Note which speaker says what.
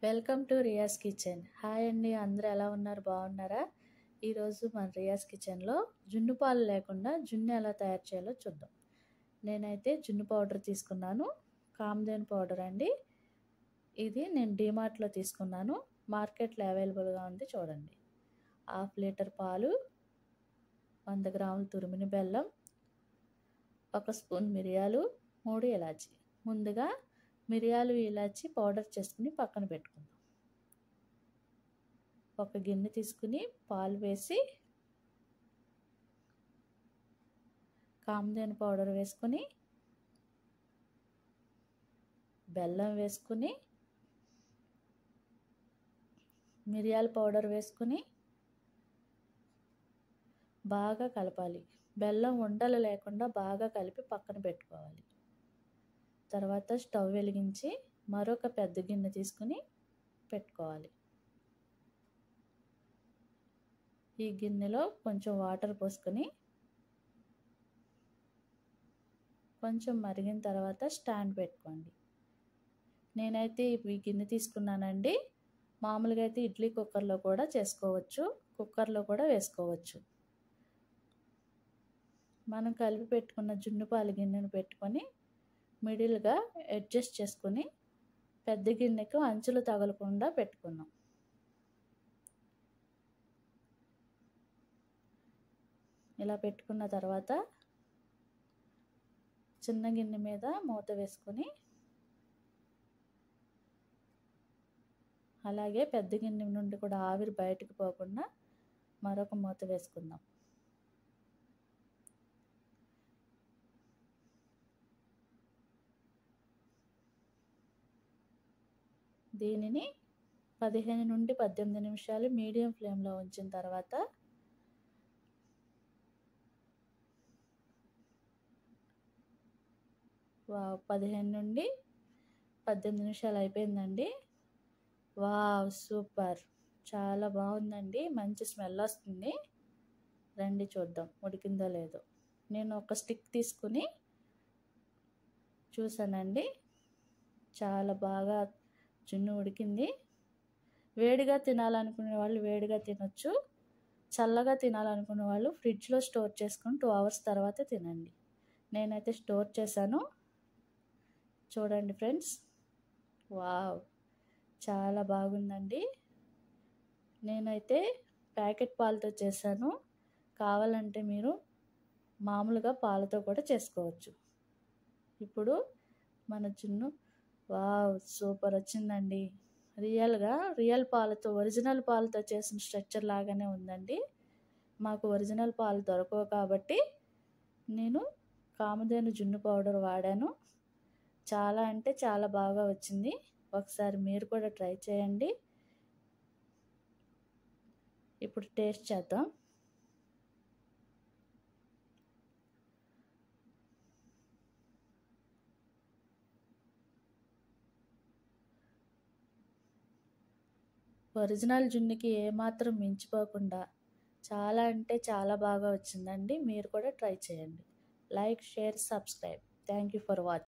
Speaker 1: Welcome to Ria's kitchen. Hi అండి, అందరూ ఎలా ఉన్నారు? బాగున్నారా? ఈరోజు మన రియాస్ కిచెన్లో జున్ను పాలు లేకుండా జున్ను ఎలా తయారు చేయాలో చూద్దాం. నేనైతే జున్ను పౌడర్ తీసుకున్నాను, కామధేను పౌడర్ అండి. ఇది నేను డీమార్ట్లో తీసుకున్నాను, మార్కెట్లో అవైలబుల్గా ఉంది. చూడండి, 1/2 లీటర్ పాలు, 100 గ్రాములు తురిమిన బెల్లం, 1 స్పూన్ మిరియాలు, 3 ఇలాచి. ముందుగా మిరియాలు ఇలాచి పౌడర్ చేసుకుని పక్కన పెట్టుకుందాం. ఒక గిన్నె తీసుకుని పాలు వేసి కామధేను పౌడర్ వేసుకుని బెల్లం వేసుకుని మిరియాల పౌడర్ వేసుకుని బాగా కలపాలి. బెల్లం ఉండలు లేకుండా బాగా కలిపి పక్కన పెట్టుకోవాలి. తర్వాత స్టవ్ వెలిగించి మరొక పెద్ద గిన్నె తీసుకుని పెట్టుకోవాలి. ఈ గిన్నెలో కొంచెం వాటర్ పోసుకొని కొంచెం మరిగిన తర్వాత స్టాండ్ పెట్టుకోండి. నేనైతే ఈ గిన్నె తీసుకున్నానండి. మామూలుగా అయితే ఇడ్లీ కుక్కర్లో కూడా చేసుకోవచ్చు, కుక్కర్లో కూడా వేసుకోవచ్చు. మనం కలిపి పెట్టుకున్న జున్ను పాలు గిన్నెను పెట్టుకొని మిడిల్గా అడ్జస్ట్ చేసుకొని పెద్ద గిన్నెకు అంచులు తగలకుండా పెట్టుకున్నాం. ఇలా పెట్టుకున్న తర్వాత చిన్న గిన్నె మీద మూత వేసుకొని అలాగే పెద్ద గిన్నె నుండి కూడా ఆవిరి బయటకు పోకుండా మరొక మూత వేసుకుందాం. దీనిని 15 నుండి 18 నిమిషాలు మీడియం ఫ్లేమ్లో ఉంచిన తర్వాత 15 నుండి 18 నిమిషాలు అయిపోయిందండి. వావ్, సూపర్, చాలా బాగుందండి. మంచి స్మెల్ వస్తుంది. రండి చూద్దాం ఉడికిందో లేదో. నేను ఒక స్టిక్ తీసుకుని చూసానండి, చాలా బాగా జున్ను ఉడికింది. వేడిగా తినాలనుకునే వాళ్ళు వేడిగా తినొచ్చు, చల్లగా తినాలనుకునే వాళ్ళు ఫ్రిడ్జ్లో స్టోర్ చేసుకొని 2 అవర్స్ తర్వాత తినండి. నేనైతే స్టోర్ చేశాను. చూడండి ఫ్రెండ్స్, వావ్, చాలా బాగుందండి. నేనైతే ప్యాకెట్ పాలతో చేశాను, కావాలంటే మీరు మామూలుగా పాలతో కూడా చేసుకోవచ్చు. ఇప్పుడు మన జున్ను వావ్ సూపర్ వచ్చిందండి. రియల్ పాలతో, ఒరిజినల్ పాలతో చేసిన స్ట్రక్చర్ లాగానే ఉందండి. మాకు ఒరిజినల్ పాలు దొరకవు కాబట్టి నేను కామధేను జున్ను పౌడర్ వాడాను. చాలా అంటే చాలా బాగా వచ్చింది. ఒకసారి మీరు కూడా ట్రై చేయండి. ఇప్పుడు టేస్ట్ చేద్దాం. ఒరిజినల్ జున్నుకి ఏమాత్రం మించిపోకుండా చాలా అంటే చాలా బాగా వచ్చిందండి. మీరు కూడా ట్రై చేయండి. Like, share, subscribe. Thank you for watching.